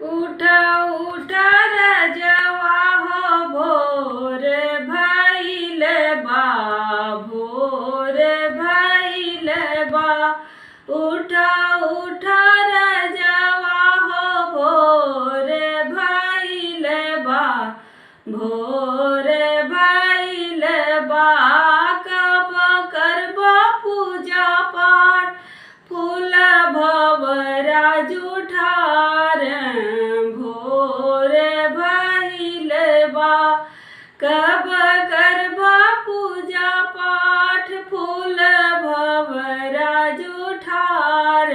उठा उठा राजवा हो भोर भइल बा, भोर भइल बा। उठा उठा राजवा हो भोर भइल बा, भोर भइल बा। कब करबा पूजा पाठ फूल भंवरा जुठार, भोर भइल बा। कब करबा पूजा पाठ फूल भंवरा जुठार,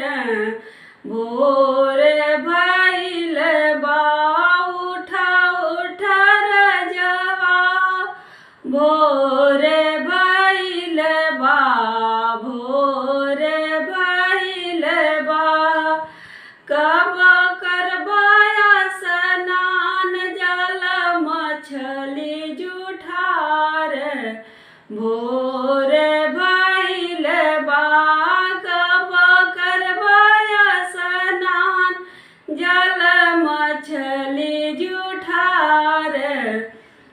भोर भइल बा। उठा उठा राजवा भोर भइल बा, भोर भइल बा। कब करबा स्नान जल मछली जुठार, भोर भइल बा। कब करबा स्नान जल मछली जुठार,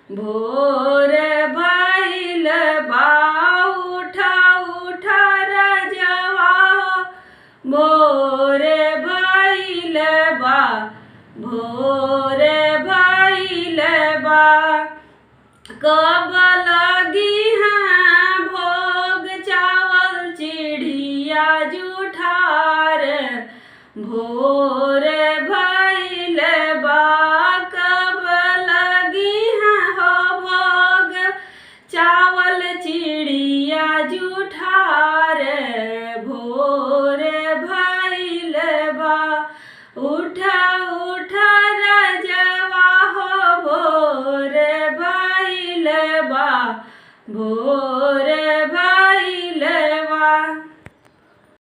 भोर भइल बा। उठा उठा राजवा भोर भइल बा, भोर भइल बा। कब लगी है भोग चावल चिड़िया जुठार, भोर भइल बा। कब लगी है हो भोग चावल चिड़िया जुठार, भोर भइल बा। उठा उठा राजवा हो भोर भइल बा, भोर